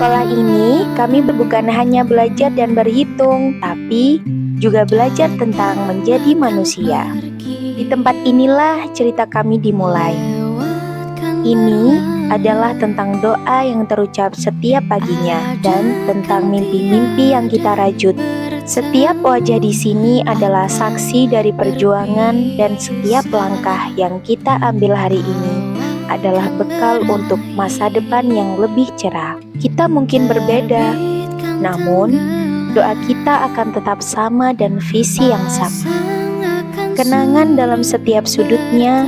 sekolah ini, kami bukan hanya belajar dan berhitung, tapi juga belajar tentang menjadi manusia. Di tempat inilah cerita kami dimulai. Ini adalah tentang doa yang terucap setiap paginya dan tentang mimpi-mimpi yang kita rajut. Setiap wajah di sini adalah saksi dari perjuangan, dan setiap langkah yang kita ambil hari ini adalah bekal untuk masa depan yang lebih cerah. Kita mungkin berbeda, namun doa kita akan tetap sama dan visi yang sama. Kenangan dalam setiap sudutnya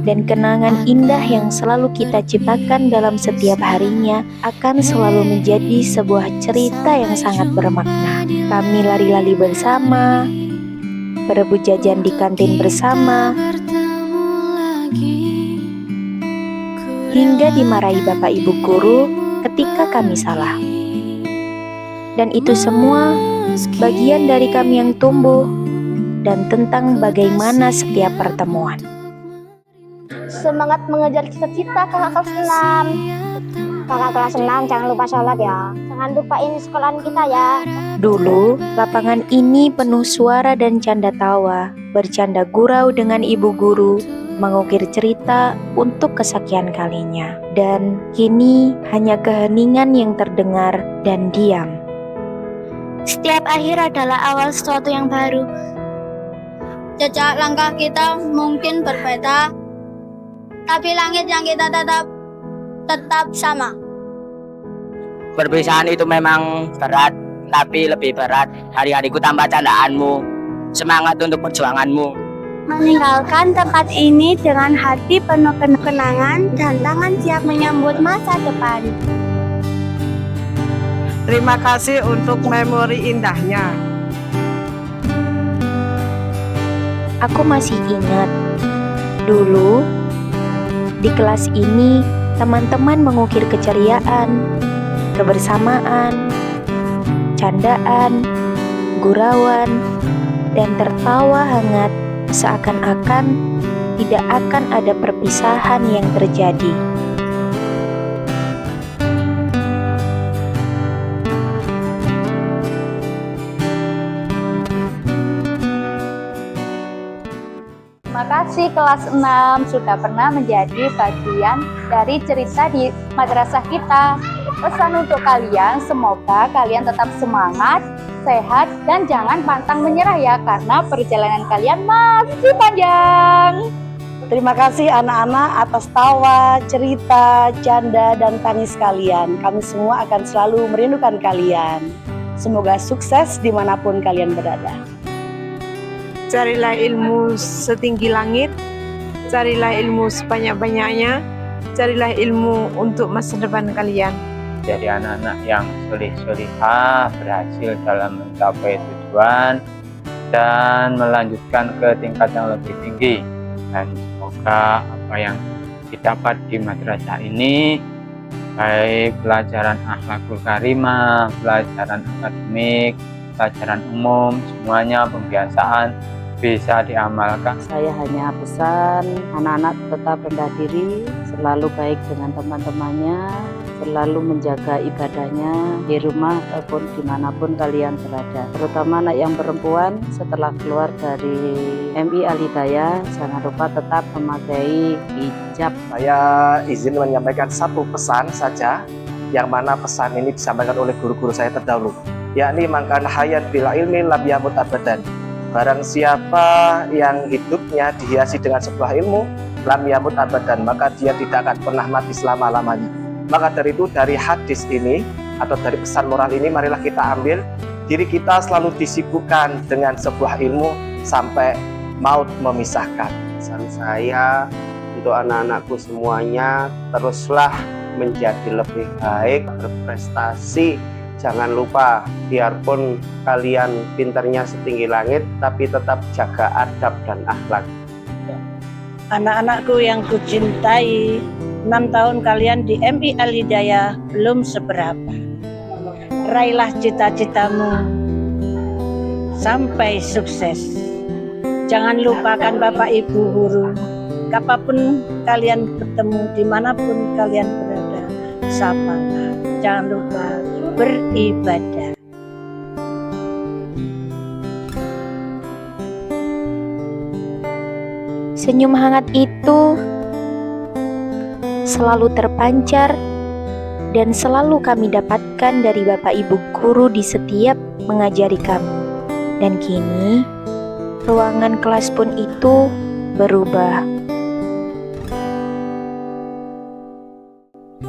dan kenangan indah yang selalu kita ciptakan dalam setiap harinya akan selalu menjadi sebuah cerita yang sangat bermakna. Kami lari-lari bersama, berebut jajan di kantin bersama, hingga dimarahi bapak ibu guru ketika kami salah. Dan itu semua bagian dari kami yang tumbuh dan tentang bagaimana setiap pertemuan. Semangat mengejar cita-cita kakak kelas 6. Kakak kelas 6 jangan lupa sholat ya. Jangan lupa ini sekolahan kita ya. Dulu, lapangan ini penuh suara dan canda tawa, bercanda gurau dengan ibu guru, mengukir cerita untuk kesekian kalinya. Dan kini hanya keheningan yang terdengar dan diam. Setiap akhir adalah awal sesuatu yang baru. Jejak langkah kita mungkin berbeda, tapi langit yang kita tetap sama. Perpisahan itu memang berat, tapi lebih berat hari-hariku tanpa candaanmu. Semangat untuk perjuanganmu. Meninggalkan tempat ini dengan hati penuh kenangan dan tangan siap menyambut masa depan. Terima kasih untuk memori indahnya. Aku masih ingat, dulu di kelas ini teman-teman mengukir keceriaan, kebersamaan, candaan, gurauan, dan tertawa hangat seakan-akan tidak akan ada perpisahan yang terjadi. Terima kasih kelas 6 sudah pernah menjadi bagian dari cerita di madrasah kita. Pesan untuk kalian, semoga kalian tetap semangat, sehat, dan jangan pantang menyerah ya, karena perjalanan kalian masih panjang. Terima kasih anak-anak atas tawa, cerita, canda, dan tangis kalian. Kami semua akan selalu merindukan kalian. Semoga sukses dimanapun kalian berada. Carilah ilmu setinggi langit, carilah ilmu sebanyak-banyaknya, carilah ilmu untuk masa depan kalian. Jadi anak-anak yang soleh-solehah, berhasil dalam mencapai tujuan dan melanjutkan ke tingkat yang lebih tinggi. Dan semoga apa yang didapat di madrasah ini, baik pelajaran akhlakul karimah, pelajaran akademik, pelajaran umum, semuanya pembiasaan bisa diamalkan. Saya hanya pesan anak-anak tetap rendah diri, selalu baik dengan teman-temannya, selalu menjaga ibadahnya di rumah ataupun dimanapun kalian berada. Terutama anak yang perempuan setelah keluar dari MI Al Hidayah, jangan lupa tetap memakai hijab. Saya izin menyampaikan satu pesan saja, yang mana pesan ini disampaikan oleh guru-guru saya terdahulu, yakni mangkan hayat bila ilmi lam yamut abadan. Barang siapa yang hidupnya dihiasi dengan sebuah ilmu, lam yamut abadan, maka dia tidak akan pernah mati selama-lamanya. Maka dari itu, dari hadis ini atau dari pesan moral ini, marilah kita ambil diri kita selalu disibukkan dengan sebuah ilmu sampai maut memisahkan. Pesan saya untuk anak-anakku semuanya, teruslah menjadi lebih baik, berprestasi. Jangan lupa, biarpun kalian pinternya setinggi langit, tapi tetap jaga adab dan akhlak. Anak-anakku yang kucintai, 6 tahun kalian di MI Al Hidayah belum seberapa. Raihlah cita-citamu sampai sukses. Jangan lupakan Bapak Ibu guru. Kapanpun kalian bertemu, dimanapun kalian berada, sapalah. jangan lupa beribadah. Senyum hangat itu selalu terpancar dan selalu kami dapatkan dari Bapak Ibu guru di setiap mengajari kami. Dan kini, ruangan kelas pun itu berubah.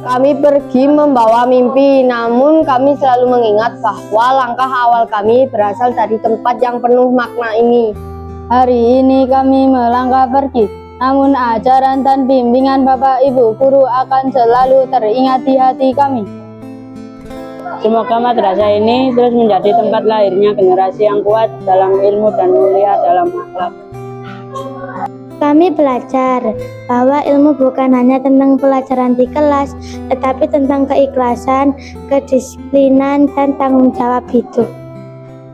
Kami pergi membawa mimpi, namun kami selalu mengingat bahwa langkah awal kami berasal dari tempat yang penuh makna ini. Hari ini kami melangkah pergi, namun ajaran dan bimbingan Bapak Ibu guru akan selalu teringat di hati kami. Semoga madrasah ini terus menjadi tempat lahirnya generasi yang kuat dalam ilmu dan mulia dalam akhlak. Kami belajar bahwa ilmu bukan hanya tentang pelajaran di kelas, tetapi tentang keikhlasan, kedisiplinan, dan tanggung jawab hidup.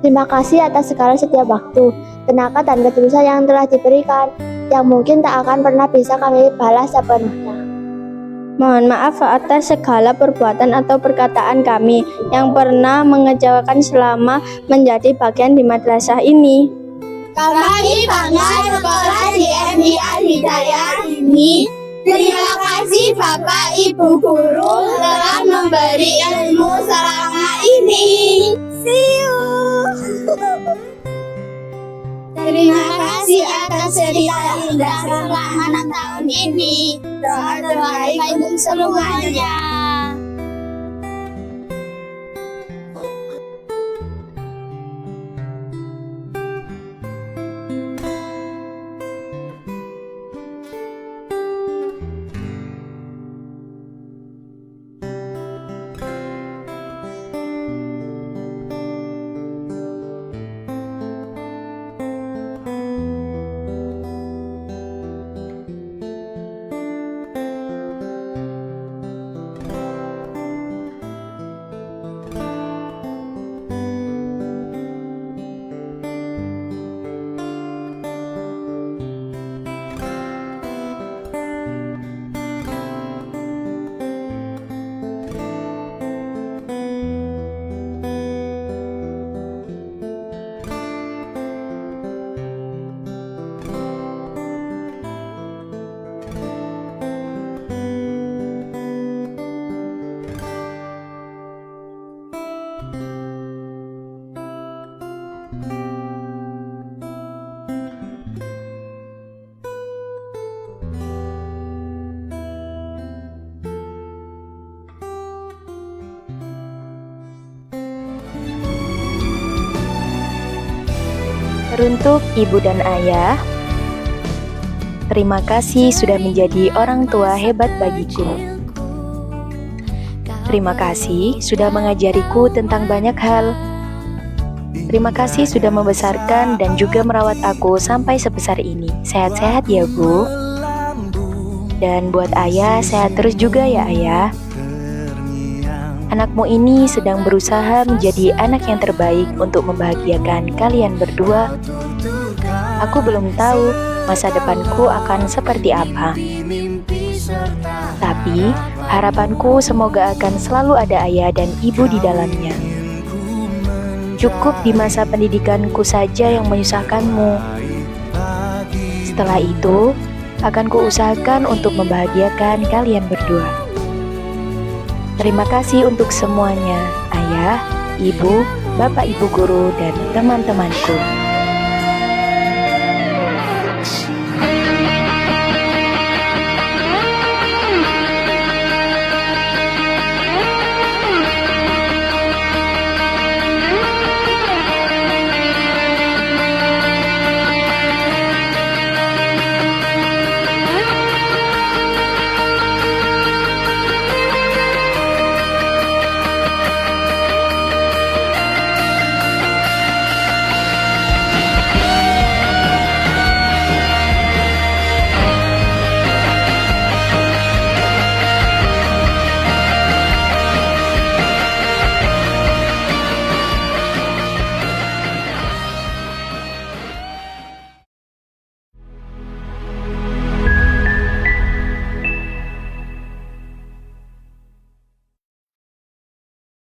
Terima kasih atas segala setiap waktu, tenaga, dan ketulusan yang telah diberikan, yang mungkin tak akan pernah bisa kami balas sepenuhnya. Mohon maaf atas segala perbuatan atau perkataan kami yang pernah mengecewakan selama menjadi bagian di madrasah ini. Kami bangga sekolah di MI Al-Hidayah ini. Terima kasih Bapak Ibu Guru telah memberi ilmu selama ini. See you. Terima kasih atas cerita indah selama 6 tahun ini. Doa terbaik untuk semuanya. Teruntuk ibu dan ayah, terima kasih sudah menjadi orang tua hebat bagiku. Terima kasih sudah mengajariku tentang banyak hal. Terima kasih sudah membesarkan dan juga merawat aku sampai sebesar ini. Sehat-sehat ya Bu. Dan buat ayah, sehat terus juga ya ayah. Anakmu ini sedang berusaha menjadi anak yang terbaik untuk membahagiakan kalian berdua. Aku belum tahu masa depanku akan seperti apa. Tapi harapanku semoga akan selalu ada ayah dan ibu di dalamnya. Cukup di masa pendidikanku saja yang menyusahkanmu. Setelah itu, akan kuusahakan untuk membahagiakan kalian berdua. Terima kasih untuk semuanya, ayah, ibu, bapak ibu guru, dan teman-temanku.